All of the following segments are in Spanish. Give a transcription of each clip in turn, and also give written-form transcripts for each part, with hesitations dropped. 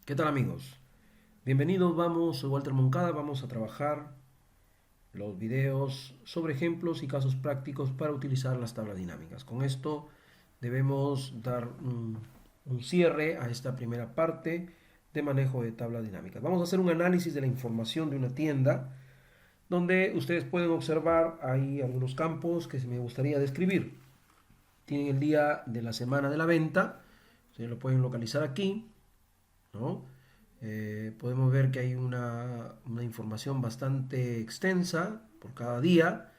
¿Qué tal amigos? Bienvenidos, soy Walter Moncada, vamos a trabajar los videos sobre ejemplos y casos prácticos para utilizar las tablas dinámicas. Con esto debemos dar un cierre a esta primera parte de manejo de tablas dinámicas. Vamos a hacer un análisis de la información de una tienda donde ustedes pueden observar ahí algunos campos que me gustaría describir. Tienen el día de la semana de la venta, ustedes lo pueden localizar aquí, ¿no? Podemos ver que hay una información bastante extensa por cada día.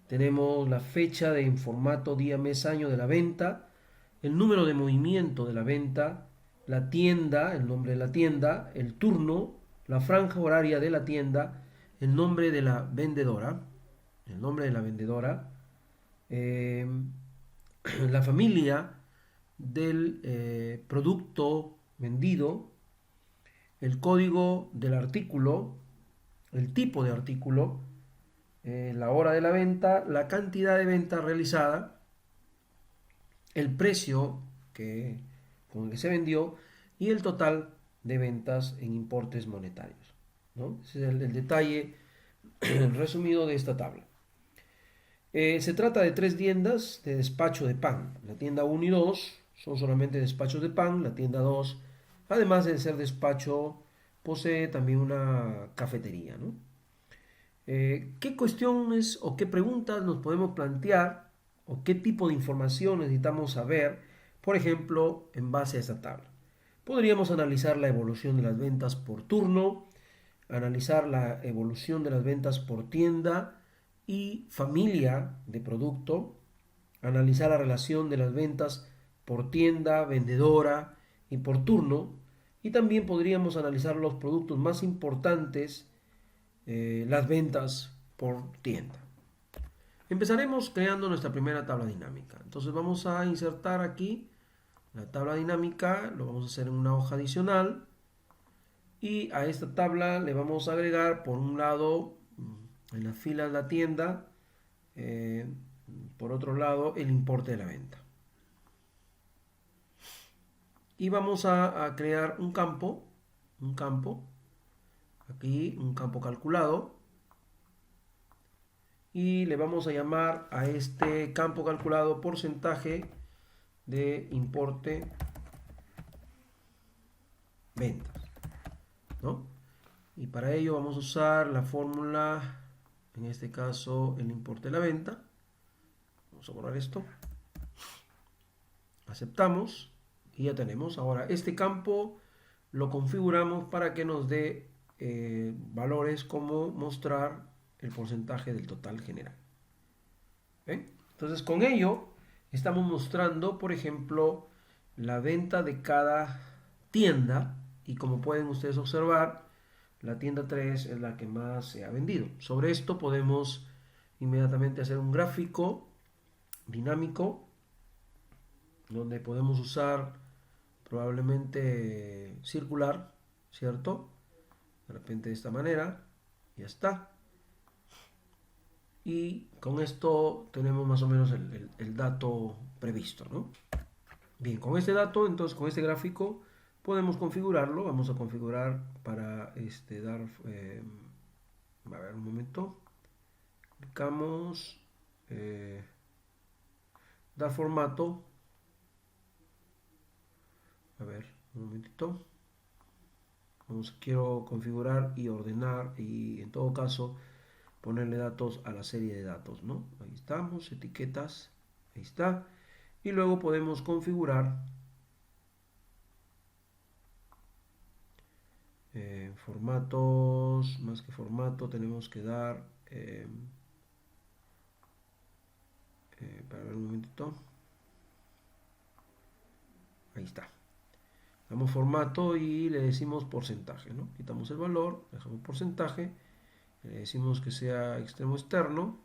Tenemos la fecha de en formato día, mes, año de la venta, el número de movimiento de la venta, la tienda, el nombre de la tienda, el turno, la franja horaria de la tienda, el nombre de la vendedora, el nombre de la vendedora, eh, la familia del producto vendido, el código del artículo, el tipo de artículo, la hora de la venta, la cantidad de venta realizada, el precio que, con el que se vendió y el total de ventas en importes monetarios, ¿no? Ese es el detalle resumido de esta tabla. Se trata de tres tiendas de despacho de pan. La tienda 1 y 2 son solamente despachos de pan. La tienda 2, además de ser despacho, posee también una cafetería, ¿no? ¿Qué cuestiones o qué preguntas nos podemos plantear o qué tipo de información necesitamos saber, por ejemplo, en base a esta tabla? Podríamos analizar la evolución de las ventas por turno, analizar la evolución de las ventas por tienda y familia de producto, analizar la relación de las ventas por tienda, vendedora y por turno, y también podríamos analizar los productos más importantes, las ventas por tienda. Empezaremos creando nuestra primera tabla dinámica. Entonces vamos a insertar aquí la tabla dinámica, lo vamos a hacer en una hoja adicional y a esta tabla le vamos a agregar por un lado en la fila de la tienda, eh, por otro lado el importe de la venta. Y vamos a crear un campo, aquí un campo calculado, y le vamos a llamar a este campo calculado porcentaje de importe ventas, ¿no? Y para ello vamos a usar la fórmula, en este caso el importe de la venta. Vamos a borrar esto, aceptamos y ya tenemos. Ahora este campo lo configuramos para que nos dé valores como mostrar el porcentaje del total general. ¿Ven? Entonces con ello estamos mostrando, por ejemplo, la venta de cada tienda y como pueden ustedes observar, la tienda 3 es la que más se ha vendido. Sobre esto podemos inmediatamente hacer un gráfico dinámico donde podemos usar probablemente circular, ¿cierto? De repente de esta manera, ya está. Y con esto tenemos más o menos el dato previsto, ¿no? Bien, con este dato, entonces con este gráfico podemos configurarlo. Vamos a configurar para dar, a ver un momento, clicamos, dar formato, a ver, un momentito. Quiero configurar y ordenar y en todo caso ponerle datos a la serie de datos, ¿no? Ahí estamos, etiquetas, ahí está. Y luego podemos configurar formatos, más que formato tenemos que dar, para ver un momentito, ahí está. Damos formato y le decimos porcentaje, ¿no? Quitamos el valor, dejamos porcentaje, le decimos que sea extremo externo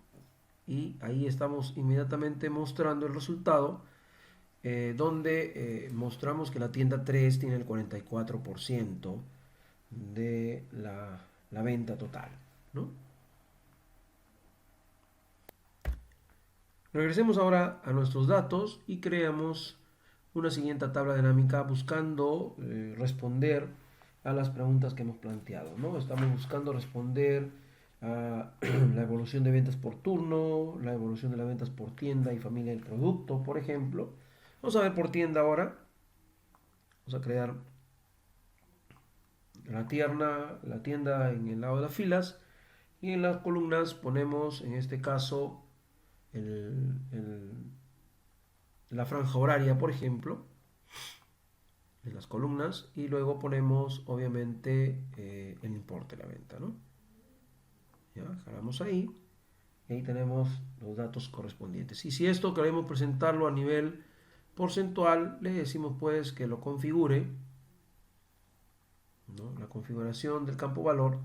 y ahí estamos inmediatamente mostrando el resultado, donde mostramos que la tienda 3 tiene el 44% de la venta total, ¿no? Regresemos ahora a nuestros datos y creamos una siguiente tabla dinámica buscando responder a las preguntas que hemos planteado, ¿no? Estamos buscando responder a la evolución de ventas por turno, la evolución de las ventas por tienda y familia del producto, por ejemplo. Vamos a ver por tienda ahora. Vamos a crear la tienda en el lado de las filas y en las columnas ponemos, en este caso, el, el, la franja horaria, por ejemplo, en las columnas, y luego ponemos, obviamente, el importe de la venta, ¿no? Ya, jalamos ahí, y ahí tenemos los datos correspondientes. Y si esto queremos presentarlo a nivel porcentual, le decimos pues que lo configure, ¿no? La configuración del campo valor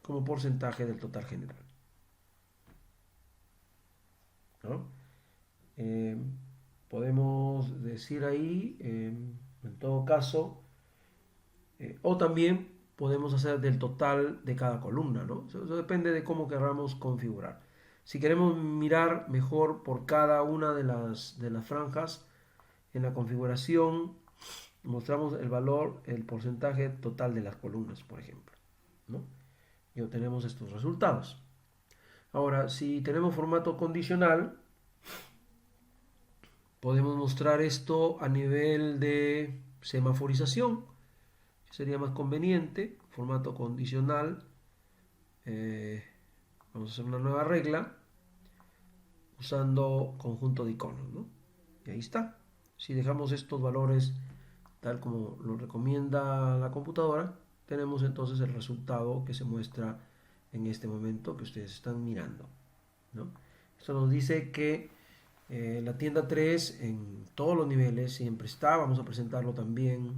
como porcentaje del total general, ¿no? Eh, Podemos decir ahí, en todo caso, o también podemos hacer del total de cada columna, ¿no? Eso depende de cómo queramos configurar. Si queremos mirar mejor por cada una de las franjas, en la configuración mostramos el valor, el porcentaje total de las columnas, por ejemplo, ¿no? Y obtenemos estos resultados. Ahora, si tenemos formato condicional, podemos mostrar esto a nivel de semaforización, que sería más conveniente, formato condicional. Vamos a hacer una nueva regla usando conjunto de iconos, ¿no? Y ahí está. Si dejamos estos valores tal como lo recomienda la computadora, tenemos entonces el resultado que se muestra en este momento que ustedes están mirando, ¿no? Esto nos dice que la tienda 3 en todos los niveles siempre está. Vamos a presentarlo también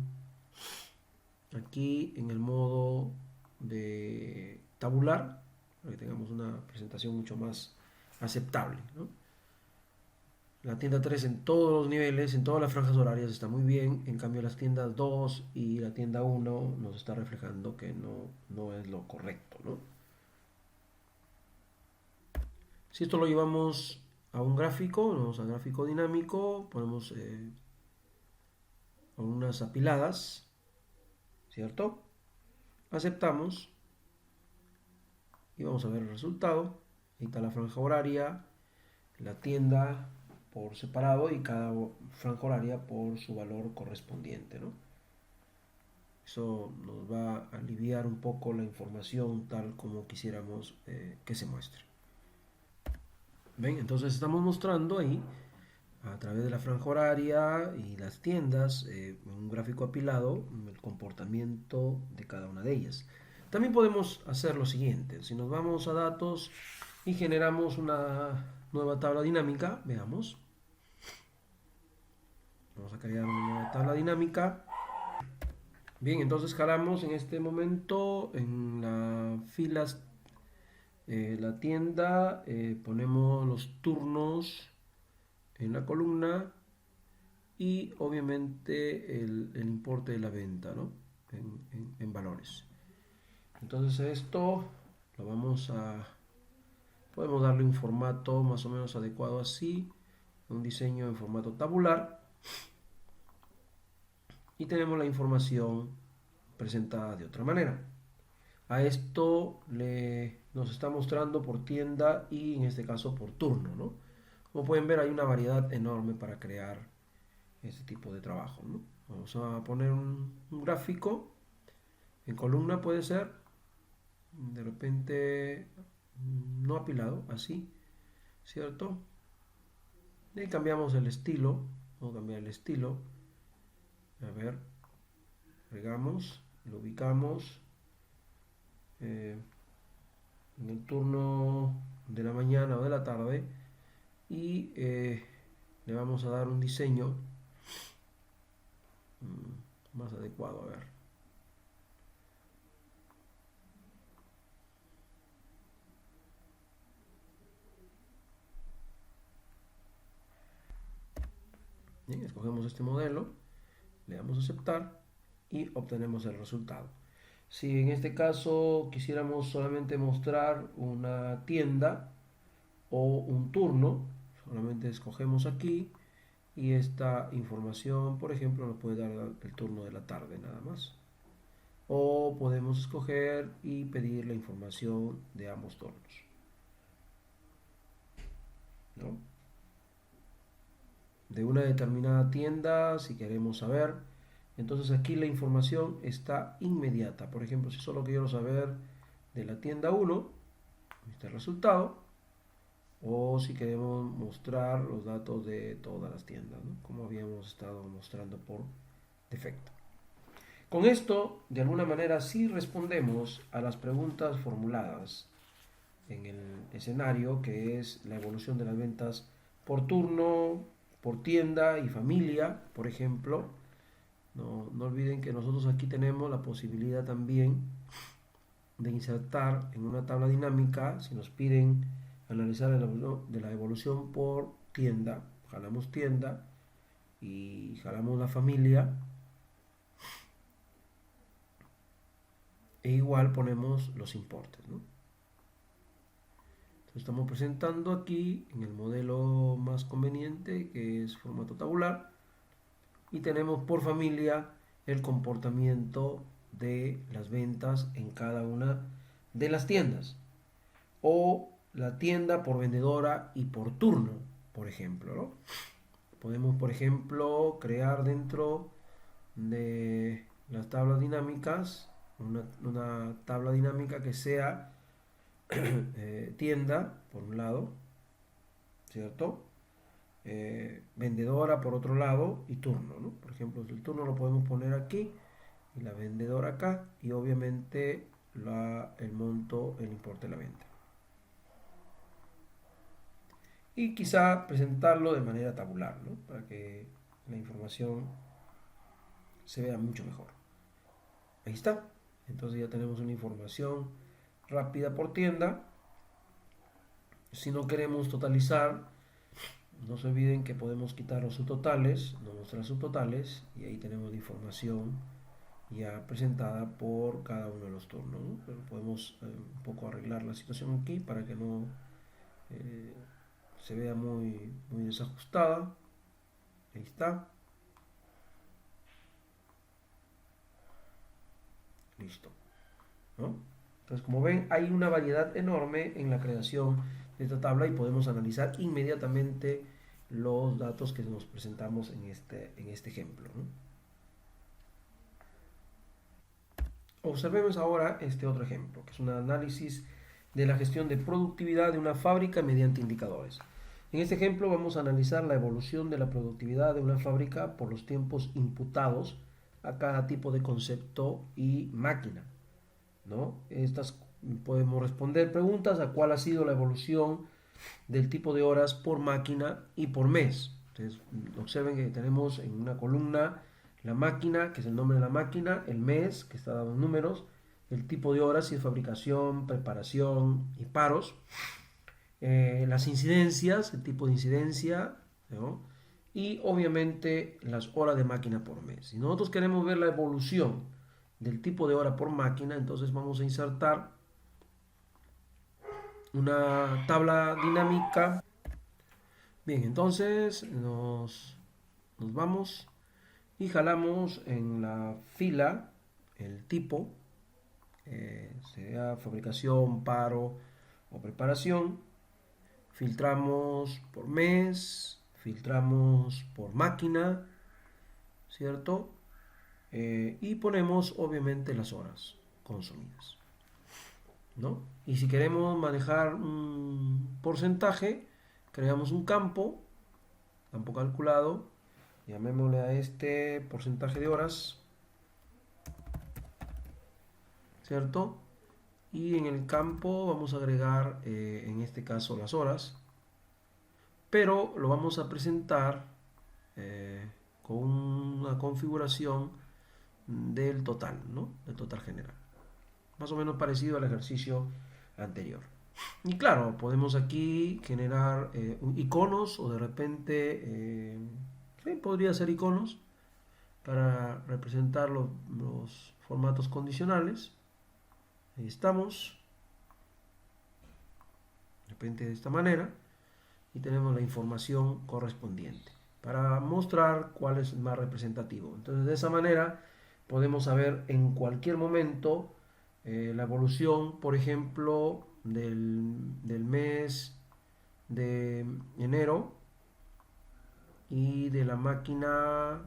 aquí en el modo de tabular para que tengamos una presentación mucho más aceptable, ¿no? La tienda 3 en todos los niveles, en todas las franjas horarias está muy bien. En cambio las tiendas 2 y la tienda 1 nos está reflejando que no es lo correcto, ¿no? Si esto lo llevamos a un gráfico, vamos a gráfico dinámico, ponemos unas apiladas, ¿cierto? Aceptamos y vamos a ver el resultado. Ahí está la franja horaria, la tienda por separado y cada franja horaria por su valor correspondiente, ¿no? Eso nos va a aliviar un poco la información tal como quisiéramos que se muestre. ¿Ven? Entonces estamos mostrando ahí a través de la franja horaria y las tiendas, un gráfico apilado, el comportamiento de cada una de ellas. También podemos hacer lo siguiente, si nos vamos a datos y generamos una nueva tabla dinámica, veamos. Vamos a crear una nueva tabla dinámica. Bien, entonces jalamos en este momento en las filas la tienda, ponemos los turnos en la columna y obviamente el importe de la venta, ¿no? En valores. Entonces esto lo podemos darle un formato más o menos adecuado así, un diseño en formato tabular y tenemos la información presentada de otra manera. A esto nos está mostrando por tienda y en este caso por turno, ¿no? Como pueden ver hay una variedad enorme para crear este tipo de trabajo, ¿no? Vamos a poner un gráfico en columna, puede ser de repente no apilado, así, ¿cierto? Y cambiamos el estilo, vamos a cambiar el estilo, a ver, agregamos, lo ubicamos en el turno de la mañana o de la tarde y le vamos a dar un diseño más adecuado, a ver. Bien, escogemos este modelo, le damos a aceptar y obtenemos el resultado. Si en este caso quisiéramos solamente mostrar una tienda o un turno, solamente escogemos aquí y esta información, por ejemplo, nos puede dar el turno de la tarde nada más. o podemos escoger y pedir la información de ambos turnos, ¿no? De una determinada tienda, si queremos saber. Entonces aquí la información está inmediata. Por ejemplo, si solo quiero saber de la tienda 1, este el resultado. O si queremos mostrar los datos de todas las tiendas, ¿no? Como habíamos estado mostrando por defecto. Con esto, de alguna manera, sí respondemos a las preguntas formuladas en el escenario, que es la evolución de las ventas por turno, por tienda y familia, por ejemplo. No olviden que nosotros aquí tenemos la posibilidad también de insertar en una tabla dinámica, si nos piden analizar de la evolución por tienda, jalamos tienda y jalamos la familia, e igual ponemos los importes, ¿no? Entonces estamos presentando aquí en el modelo más conveniente, que es formato tabular, y tenemos por familia el comportamiento de las ventas en cada una de las tiendas, o la tienda por vendedora y por turno, por ejemplo, ¿no? Podemos, por ejemplo, crear dentro de las tablas dinámicas una tabla dinámica que sea tienda por un lado, ¿cierto? Vendedora por otro lado y turno, ¿no? Por ejemplo, el turno lo podemos poner aquí y la vendedora acá, y obviamente el monto, el importe de la venta. Y quizá presentarlo de manera tabular, ¿no? Para que la información se vea mucho mejor. Ahí está. Entonces ya tenemos una información rápida por tienda. Si no queremos totalizar, no se olviden que podemos quitar los subtotales, no mostrar subtotales, y ahí tenemos la información ya presentada por cada uno de los turnos, ¿no? Pero podemos un poco arreglar la situación aquí para que no se vea muy desajustada. Ahí está. Listo, ¿no? Entonces, como ven, hay una variedad enorme en la creación de esta tabla y podemos analizar inmediatamente los datos que nos presentamos en este ejemplo, ¿no? Observemos ahora este otro ejemplo, que es un análisis de la gestión de productividad de una fábrica mediante indicadores. En este ejemplo vamos a analizar la evolución de la productividad de una fábrica por los tiempos imputados a cada tipo de concepto y máquina, ¿no? Estas podemos responder preguntas a cuál ha sido la evolución del tipo de horas por máquina y por mes. Entonces, observen que tenemos en una columna la máquina, que es el nombre de la máquina, el mes, que está dado en números, el tipo de horas, si es fabricación, preparación y paros, las incidencias, el tipo de incidencia, ¿no? Y obviamente las horas de máquina por mes. Si nosotros queremos ver la evolución del tipo de hora por máquina, entonces vamos a insertar una tabla dinámica. Bien, entonces nos vamos y jalamos en la fila el tipo, sea fabricación, paro o preparación. Filtramos por mes, filtramos por máquina, ¿cierto? Y ponemos obviamente las horas consumidas, ¿no? Y si queremos manejar un porcentaje, creamos un campo calculado, llamémosle a este porcentaje de horas, ¿cierto? Y en el campo vamos a agregar, en este caso, las horas, pero lo vamos a presentar con una configuración del total, ¿no? Del total general. Más o menos parecido al ejercicio anterior. Y claro, podemos aquí generar iconos, o de repente, sí, podría ser iconos para representar los formatos condicionales. Ahí estamos. De repente de esta manera. Y tenemos la información correspondiente para mostrar cuál es el más representativo. Entonces, de esa manera podemos saber en cualquier momento la evolución, por ejemplo, del mes de enero y de la máquina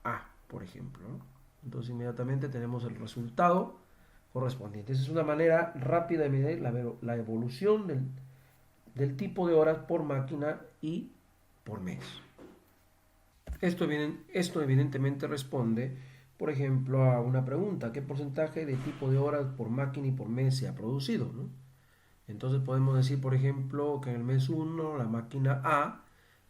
A, por ejemplo, ¿no? Entonces inmediatamente tenemos el resultado correspondiente. Esa es una manera rápida de medir la evolución del tipo de horas por máquina y por mes. Esto evidentemente responde, por ejemplo, a una pregunta: ¿qué porcentaje de tipo de horas por máquina y por mes se ha producido, ¿no? Entonces podemos decir, por ejemplo, que en el mes 1 la máquina A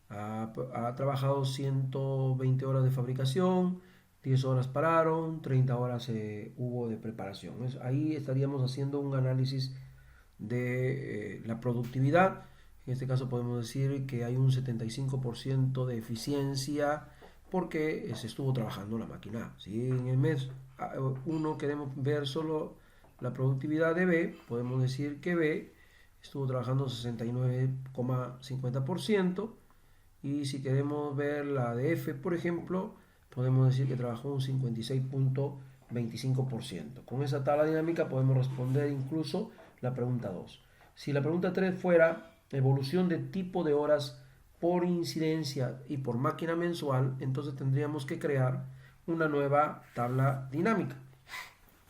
ha trabajado 120 horas de fabricación, 10 horas pararon, 30 horas hubo de preparación. Ahí estaríamos haciendo un análisis de la productividad. En este caso podemos decir que hay un 75% de eficiencia porque se estuvo trabajando la máquina. Si en el mes 1 queremos ver solo la productividad de B, podemos decir que B estuvo trabajando 69,50%, y si queremos ver la de F, por ejemplo, podemos decir que trabajó un 56,25%. Con esa tabla dinámica podemos responder incluso la pregunta 2. Si la pregunta 3 fuera evolución de tipo de horas por incidencia y por máquina mensual, entonces tendríamos que crear una nueva tabla dinámica,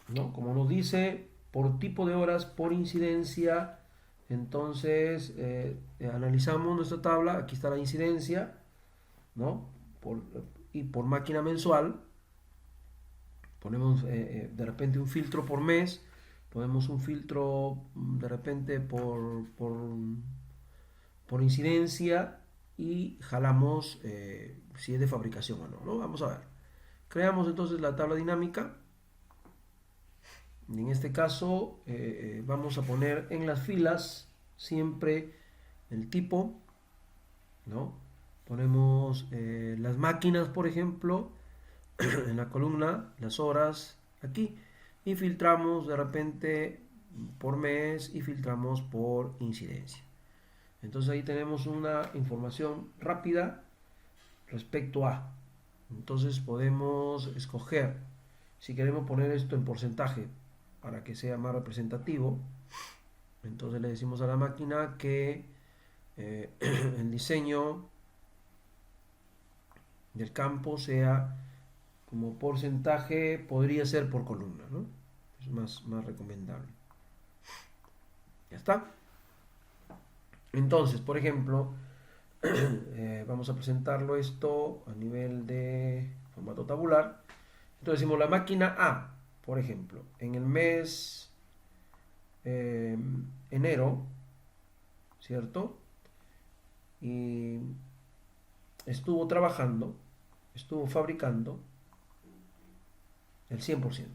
¿no? Como nos dice, por tipo de horas por incidencia, entonces analizamos nuestra tabla. Aquí está la incidencia, ¿no? Y por máquina mensual ponemos de repente un filtro por mes, ponemos un filtro de repente por incidencia y jalamos si es de fabricación o no, ¿no? Vamos a ver. Creamos entonces la tabla dinámica. Y en este caso vamos a poner en las filas siempre el tipo, ¿no? Ponemos las máquinas, por ejemplo, en la columna, las horas aquí, y filtramos de repente por mes y filtramos por incidencia. Entonces ahí tenemos una información rápida respecto a. Entonces podemos escoger si queremos poner esto en porcentaje para que sea más representativo. Entonces le decimos a la máquina que el diseño del campo sea como porcentaje, podría ser por columna, ¿no? Es más recomendable. Ya está. Entonces, por ejemplo, vamos a presentarlo esto a nivel de formato tabular. Entonces decimos la máquina A, por ejemplo, en el mes enero, ¿cierto? Y estuvo trabajando, estuvo fabricando el 100%,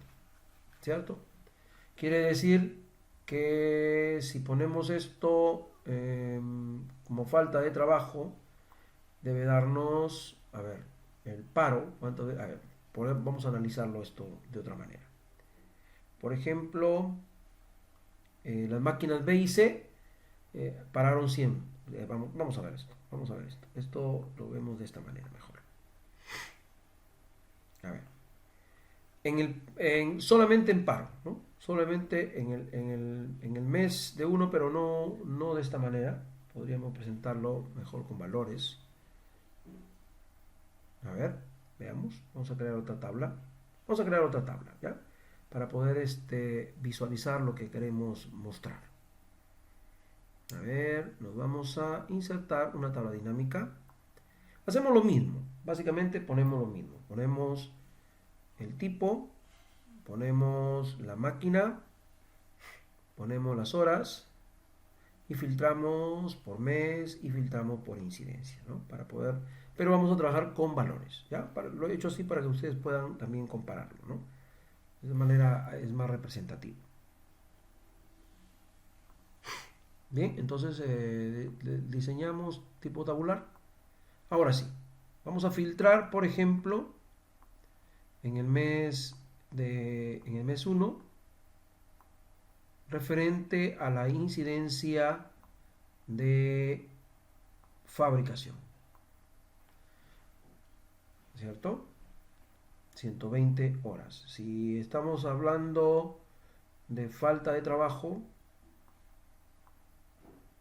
¿cierto? Quiere decir que si ponemos esto como falta de trabajo, debe darnos, a ver, el paro, a ver, vamos a analizarlo esto de otra manera. Por ejemplo, las máquinas B y C pararon 100. Vamos a ver esto, vamos a ver esto. Esto lo vemos de esta manera mejor. A ver, solamente en paro, ¿no? Solamente en el mes de uno, pero no de esta manera. Podríamos presentarlo mejor con valores. A ver, veamos. Vamos a crear otra tabla. Vamos a crear otra tabla, ¿ya? Para poder visualizar lo que queremos mostrar. A ver, nos vamos a insertar una tabla dinámica. Hacemos lo mismo. Básicamente ponemos lo mismo. Ponemos el tipo, ponemos la máquina, ponemos las horas y filtramos por mes y filtramos por incidencia, ¿no? Para poder, pero vamos a trabajar con valores, ¿ya? Lo he hecho así para que ustedes puedan también compararlo, ¿no? De esa manera es más representativo. Bien, entonces diseñamos tipo tabular. Ahora sí, vamos a filtrar, por ejemplo, en el mes 1, referente a la incidencia de fabricación. ¿cierto? 120 horas. Si estamos hablando de falta de trabajo,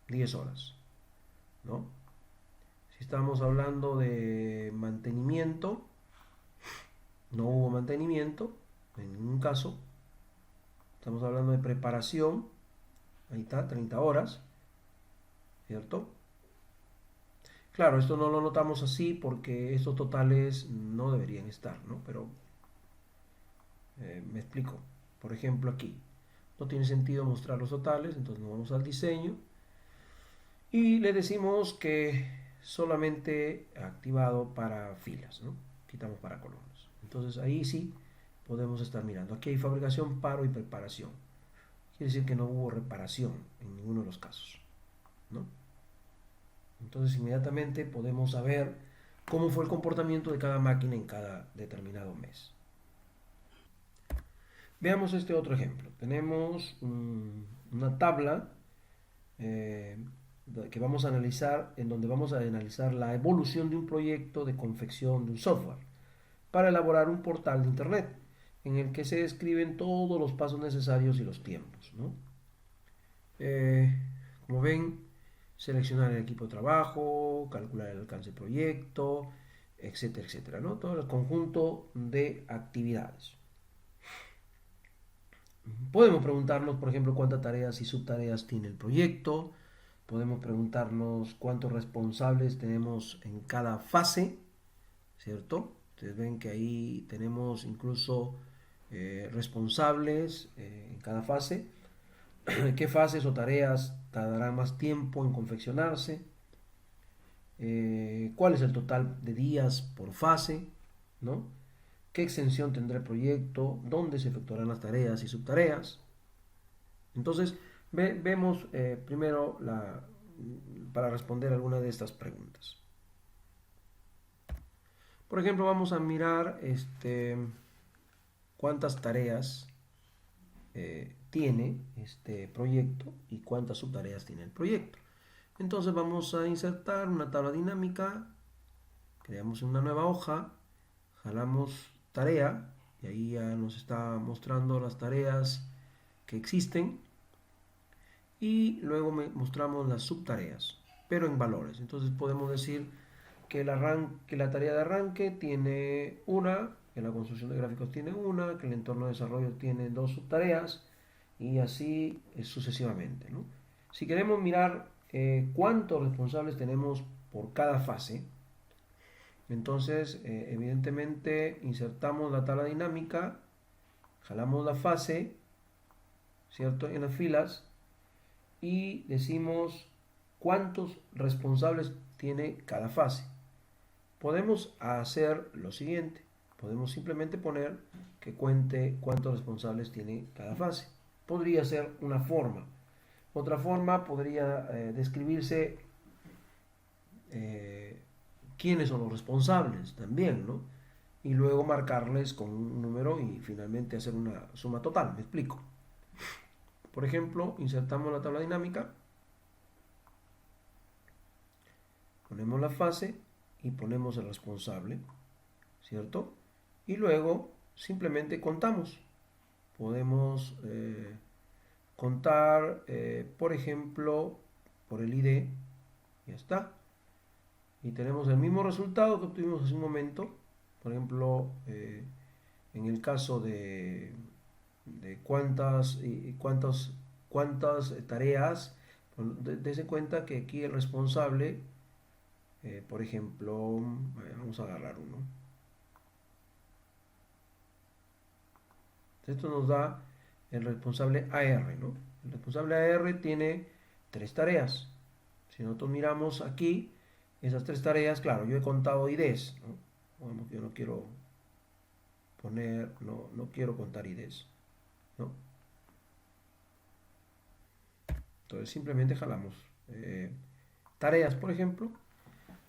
10 horas, ¿no? Si estamos hablando de mantenimiento, no hubo mantenimiento en ningún caso. Estamos hablando de preparación, ahí está, 30 horas, ¿cierto? Claro, esto no lo notamos así porque estos totales no deberían estar, ¿no? Pero me explico. Por ejemplo, aquí no tiene sentido mostrar los totales, entonces nos vamos al diseño y le decimos que solamente activado para filas, ¿no? Quitamos para columnas. Entonces ahí sí podemos estar mirando. Aquí hay fabricación, paro y preparación. Quiere decir que no hubo reparación en ninguno de los casos, ¿no? Entonces inmediatamente podemos saber cómo fue el comportamiento de cada máquina en cada determinado mes. Veamos este otro ejemplo. Tenemos una tabla eh, que vamos a analizar, en donde vamos a analizar la evolución de un proyecto de confección de un software para elaborar un portal de internet en el que se describen todos los pasos necesarios y los tiempos, ¿no? Como ven, seleccionar el equipo de trabajo, calcular el alcance del proyecto, etcétera, etcétera, ¿no? Todo el conjunto de actividades. Podemos preguntarnos, por ejemplo, cuántas tareas y subtareas tiene el proyecto. Podemos preguntarnos cuántos responsables tenemos en cada fase, ¿cierto? Ustedes ven que ahí tenemos incluso responsables en cada fase. ¿Qué fases o tareas tardarán más tiempo en confeccionarse? ¿Cuál es el total de días por fase? ¿No? ¿Qué extensión tendrá el proyecto? ¿Dónde se efectuarán las tareas y subtareas? Entonces, vemos primero para responder alguna de estas preguntas. Por ejemplo, vamos a mirar cuántas tareas tiene este proyecto y cuántas subtareas tiene el proyecto. Entonces vamos a insertar una tabla dinámica, creamos una nueva hoja, jalamos tarea y ahí ya nos está mostrando las tareas que existen y luego mostramos las subtareas, pero en valores. Entonces podemos decir que la tarea de arranque tiene una, que la construcción de gráficos tiene una, que el entorno de desarrollo tiene dos subtareas y así sucesivamente, ¿no? Si queremos mirar cuántos responsables tenemos por cada fase, entonces evidentemente insertamos la tabla dinámica, jalamos la fase, ¿cierto? En las filas y decimos cuántos responsables tiene cada fase. Podemos hacer lo siguiente, podemos simplemente poner que cuente cuántos responsables tiene cada fase. Podría ser una forma. Otra forma podría describirse quiénes son los responsables también, ¿no? Y luego marcarles con un número y finalmente hacer una suma total. Me explico. Por ejemplo, insertamos la tabla dinámica, ponemos la fase y ponemos el responsable, ¿cierto? Y luego simplemente contamos. Podemos contar, por ejemplo, por el ID, ya está. Y tenemos el mismo resultado que obtuvimos hace un momento. Por ejemplo, en el caso de cuántas tareas, dense cuenta que aquí el responsable, por ejemplo, vamos a agarrar uno. Esto nos da el responsable AR, ¿no? El responsable AR tiene 3 tareas. Si nosotros miramos aquí, esas 3 tareas, claro, yo he contado IDs, ¿no? Bueno, yo no quiero poner, no quiero contar IDs, ¿no? Entonces simplemente jalamos tareas, por ejemplo,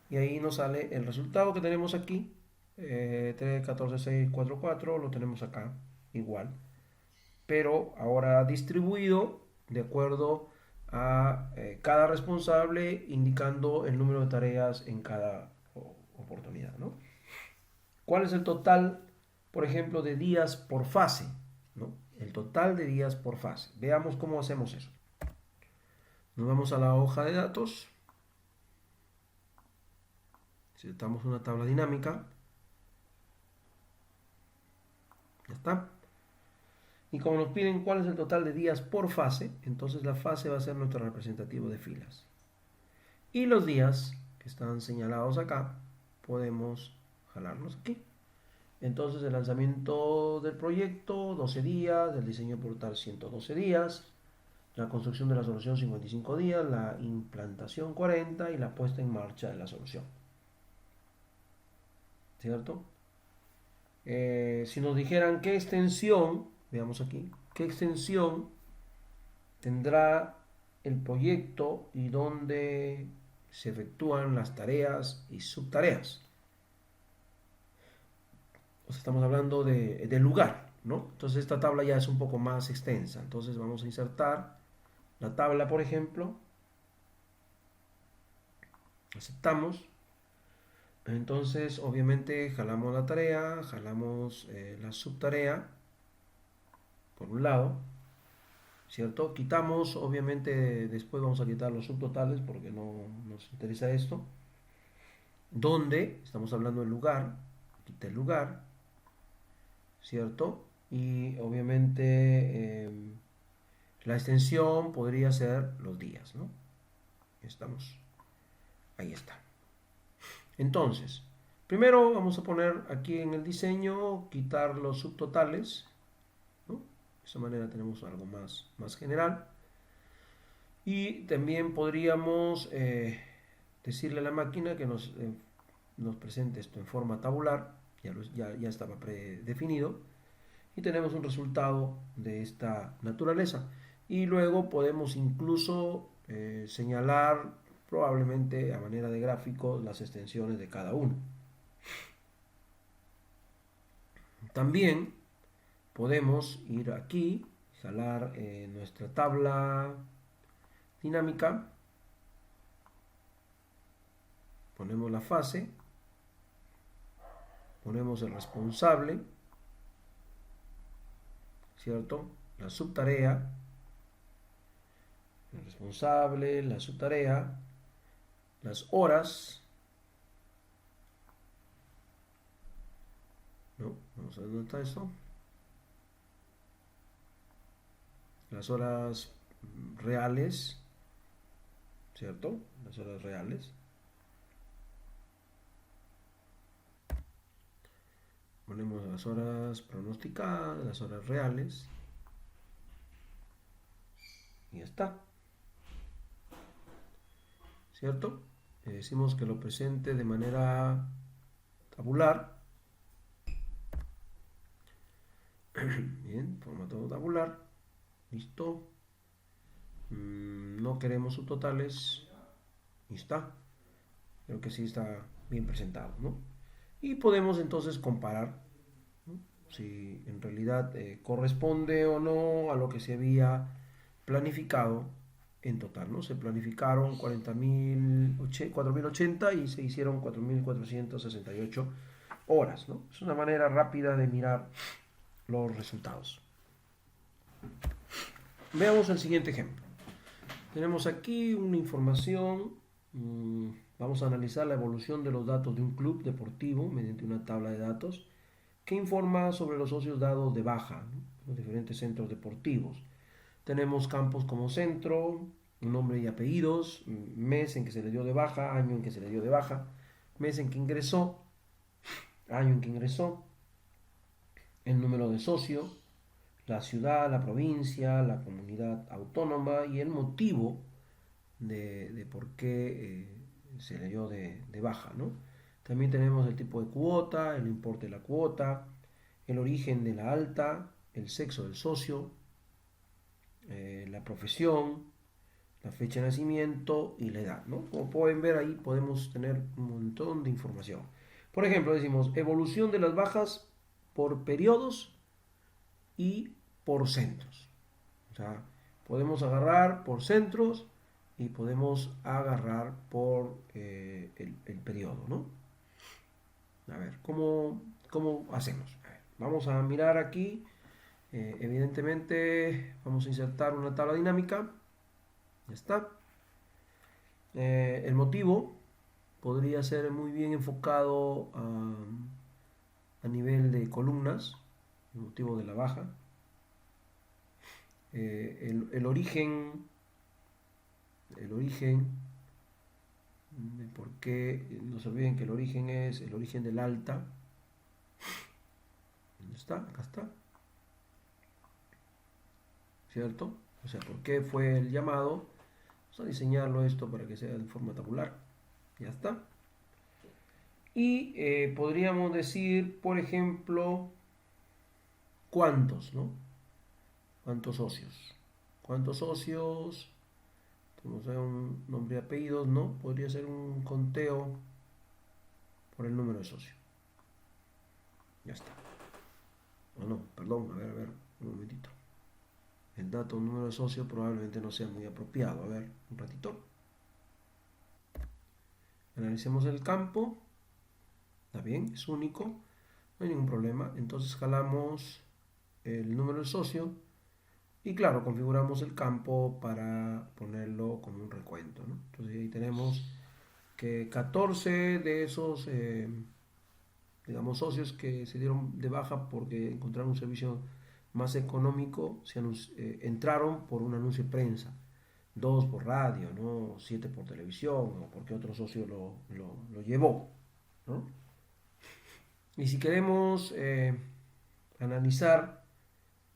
y ahí nos sale el resultado que tenemos aquí, 3, 14, 6, 4, 4, lo tenemos acá, igual, pero ahora distribuido de acuerdo a cada responsable, indicando el número de tareas en cada oportunidad, ¿no? ¿Cuál es el total, por ejemplo, de días por fase? ¿No? El total de días por fase. Veamos cómo hacemos eso. Nos vamos a la hoja de datos. Insertamos una tabla dinámica. Ya está. Y como nos piden cuál es el total de días por fase, entonces la fase va a ser nuestro representativo de filas. Y los días que están señalados acá, podemos jalarlos aquí. Entonces el lanzamiento del proyecto, 12 días, del diseño portal 112 días, la construcción de la solución 55 días, la implantación 40 y la puesta en marcha de la solución. ¿Cierto? Si nos dijeran qué extensión, veamos aquí, qué extensión tendrá el proyecto y dónde se efectúan las tareas y subtareas. O sea, estamos hablando del lugar, ¿no? Entonces esta tabla ya es un poco más extensa. Entonces vamos a insertar la tabla, por ejemplo. Aceptamos. Entonces, obviamente, jalamos la tarea, jalamos la subtarea, por un lado, ¿cierto? Quitamos, obviamente, después vamos a quitar los subtotales porque no nos interesa esto. ¿Dónde? Estamos hablando del lugar, quita el lugar, ¿cierto? Y obviamente la extensión podría ser los días, ¿no? Estamos, ahí está. Entonces, primero vamos a poner aquí en el diseño, quitar los subtotales, ¿no? De esa manera tenemos algo más general. Y también podríamos decirle a la máquina que nos presente esto en forma tabular, ya estaba predefinido, y tenemos un resultado de esta naturaleza. Y luego podemos incluso señalar probablemente a manera de gráfico las extensiones de cada uno. También podemos ir aquí, jalar nuestra tabla dinámica, ponemos la fase, ponemos el responsable, ¿cierto? La subtarea, el responsable, la subtarea, las horas, ¿no? Vamos a ver dónde está esto. Las horas reales, ¿cierto? Las horas reales. Ponemos las horas pronosticadas, las horas reales. Y ya está. ¿Cierto? Decimos que lo presente de manera tabular. Bien, formato tabular. Listo. No queremos subtotales. Y está. Creo que sí está bien presentado, ¿no? Y podemos entonces comparar, ¿no? Si en realidad corresponde o no a lo que se había planificado en total, ¿no? Se planificaron 4.080 y se hicieron 4.468 horas, ¿no? Es una manera rápida de mirar los resultados. Veamos el siguiente ejemplo. Tenemos aquí una información. Vamos a analizar la evolución de los datos de un club deportivo mediante una tabla de datos que informa sobre los socios dados de baja, ¿no? Los diferentes centros deportivos. Tenemos campos como centro, nombre y apellidos, mes en que se le dio de baja, año en que se le dio de baja, mes en que ingresó, año en que ingresó, el número de socio, la ciudad, la provincia, la comunidad autónoma y el motivo de por qué se le dio de baja, ¿no? También tenemos el tipo de cuota, el importe de la cuota, el origen de la alta, el sexo del socio, la profesión, la fecha de nacimiento y la edad, ¿no? Como pueden ver ahí podemos tener un montón de información. Por ejemplo, decimos evolución de las bajas por periodos y por centros. O sea, podemos agarrar por centros y podemos agarrar por el periodo, ¿no? A ver, ¿cómo ¿Cómo hacemos? A ver, vamos a mirar aquí. Evidentemente vamos a insertar una tabla dinámica. Ya está. El motivo podría ser muy bien enfocado a nivel de columnas, el motivo de la baja. El origen, porque no se olviden que el origen es el origen del alta. ¿Dónde está? Acá está. ¿Cierto? O sea, ¿por qué fue el llamado? Vamos a diseñarlo esto para que sea de forma tabular. Ya está. Y podríamos decir, por ejemplo, cuántos, ¿no? ¿Cuántos socios? ¿Cuántos socios? Vamos a ver un nombre y apellidos, ¿no? Podría ser un conteo por el número de socios. Ya está. O no, perdón, a ver, un momentito. El dato número de socio probablemente no sea muy apropiado. A ver, un ratito. Analicemos el campo. Está bien, es único. No hay ningún problema. Entonces jalamos el número de socio. Y claro, configuramos el campo para ponerlo como un recuento, ¿no? Entonces ahí tenemos que 14 de esos, digamos, socios que se dieron de baja porque encontraron un servicio más económico, entraron por un anuncio de prensa, 2 por radio, ¿no? 7 por televisión, o porque otro socio lo llevó, ¿no? Y si queremos analizar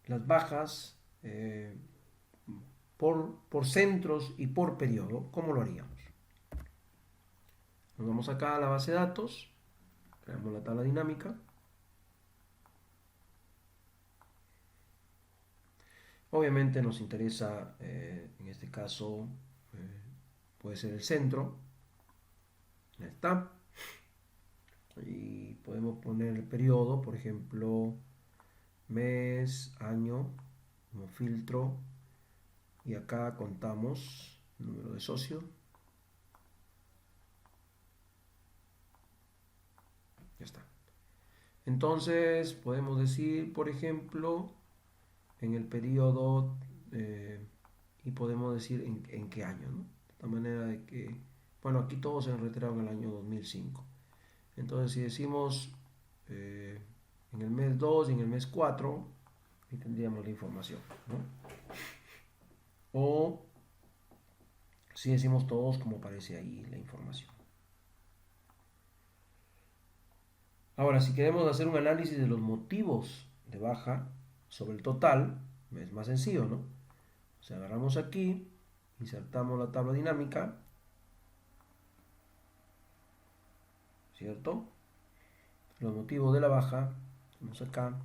las bajas por centros y por periodo, ¿cómo lo haríamos? Nos vamos acá a la base de datos, creamos la tabla dinámica. Obviamente nos interesa, en este caso, puede ser el centro. Ahí está. Y podemos poner el periodo, por ejemplo, mes, año, como filtro. Y acá contamos el número de socios. Ya está. Entonces podemos decir, por ejemplo, en el periodo y podemos decir en qué año, ¿no? De esta manera de que, bueno, aquí todos se han retirado en el año 2005. Entonces si decimos en el mes 2 y en el mes 4, ahí tendríamos la información, ¿no? O si decimos todos como aparece ahí la información. Ahora, si queremos hacer un análisis de los motivos de baja sobre el total, es más sencillo, ¿no? O sea, agarramos aquí, insertamos la tabla dinámica, ¿cierto? Los motivos de la baja, vamos acá,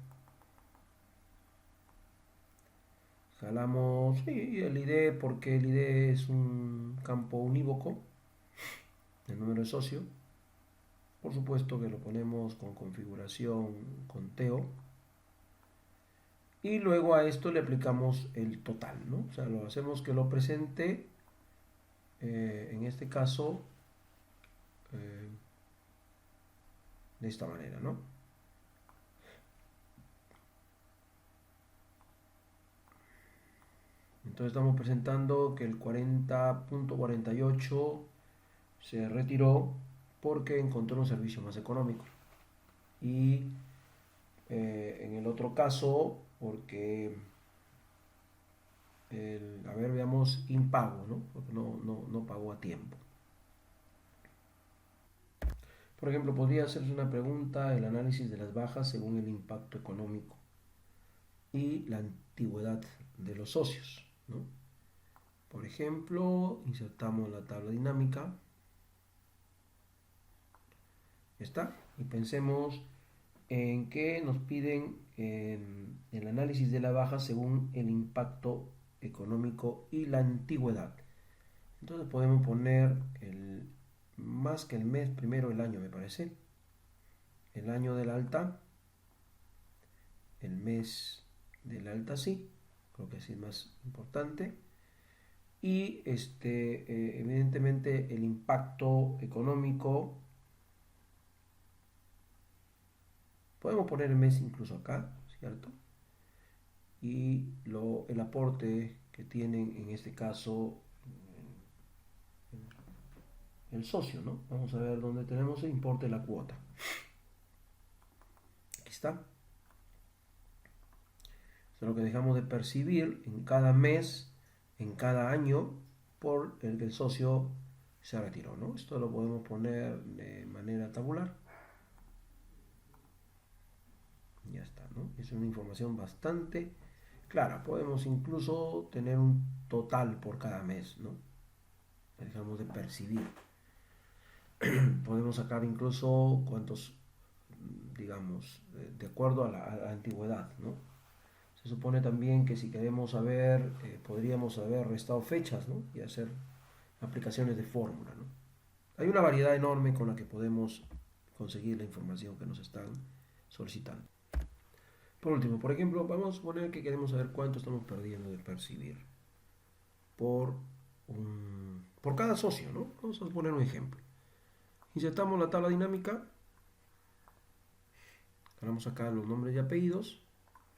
jalamos el ID porque el ID es un campo unívoco, el número de socio. Por supuesto que lo ponemos con configuración conteo. Y luego a esto le aplicamos el total, ¿no? O sea, lo hacemos que lo presente, en este caso, eh, de esta manera, ¿no? Entonces estamos presentando que el 40.48 se retiró porque encontró un servicio más económico. Y en el otro caso, porque, a ver, veamos, impago, ¿no? Porque no pagó a tiempo. Por ejemplo, podría hacerse una pregunta, el análisis de las bajas según el impacto económico y la antigüedad de los socios, ¿no? Por ejemplo, insertamos la tabla dinámica. ¿Está? Y pensemos en que nos piden el análisis de la baja según el impacto económico y la antigüedad. Entonces podemos poner más que el mes, primero el año me parece. El año del alta, el mes del alta sí, creo que sí es más importante. Y evidentemente el impacto económico Podemos poner el mes incluso acá, ¿cierto? Y el aporte que tienen en este caso el socio, ¿no? Vamos a ver dónde tenemos el importe de la cuota. Aquí está. Esto es lo que dejamos de percibir en cada mes, en cada año, por el que el socio se retiró, ¿no? Esto lo podemos poner de manera tabular. Ya está, ¿no? Es una información bastante clara. Podemos incluso tener un total por cada mes, ¿no? Dejamos de percibir. Podemos sacar incluso cuántos, digamos, de acuerdo a la antigüedad, ¿no? Se supone también que si queremos saber, podríamos haber restado fechas, ¿no? Y hacer aplicaciones de fórmula, ¿no? Hay una variedad enorme con la que podemos conseguir la información que nos están solicitando. Por último, por ejemplo, vamos a suponer que queremos saber cuánto estamos perdiendo de percibir por cada socio, ¿no? Vamos a poner un ejemplo. Insertamos la tabla dinámica, ganamos acá los nombres y apellidos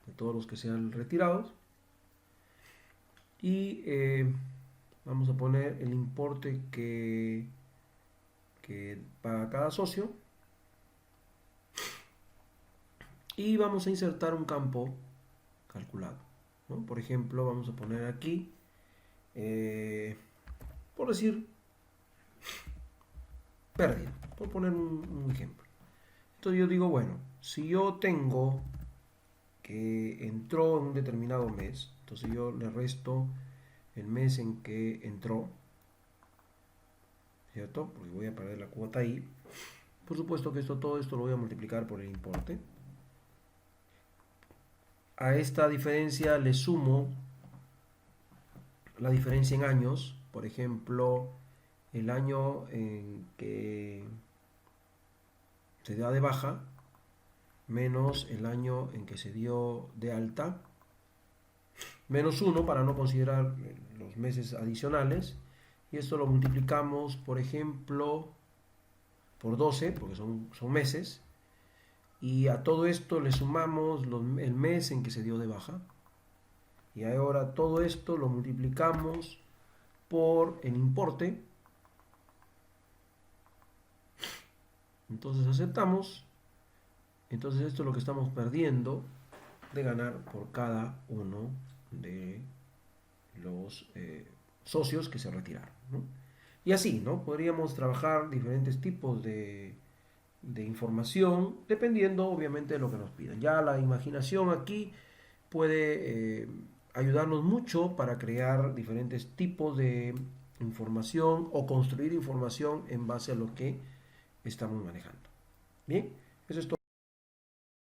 de todos los que sean retirados y vamos a poner el importe que paga cada socio y vamos a insertar un campo calculado, ¿no? Por ejemplo, vamos a poner aquí, por decir, pérdida, por poner un ejemplo. Entonces yo digo, bueno, si yo tengo que entró en un determinado mes, entonces yo le resto el mes en que entró, ¿cierto? Porque voy a perder la cuota ahí. Por supuesto que todo esto lo voy a multiplicar por el importe. A esta diferencia le sumo la diferencia en años, por ejemplo, el año en que se da de baja menos el año en que se dio de alta, menos 1 para no considerar los meses adicionales, y esto lo multiplicamos, por ejemplo, por 12, porque son meses, y a todo esto le sumamos el mes en que se dio de baja, y ahora todo esto lo multiplicamos por el importe. Entonces aceptamos. Entonces esto es lo que estamos perdiendo de ganar por cada uno de los socios que se retiraron, ¿no? Y así, ¿no? Podríamos trabajar diferentes tipos de información dependiendo obviamente de lo que nos pidan. Ya la imaginación aquí puede ayudarnos mucho para crear diferentes tipos de información o construir información en base a lo que estamos manejando. Bien, eso es todo.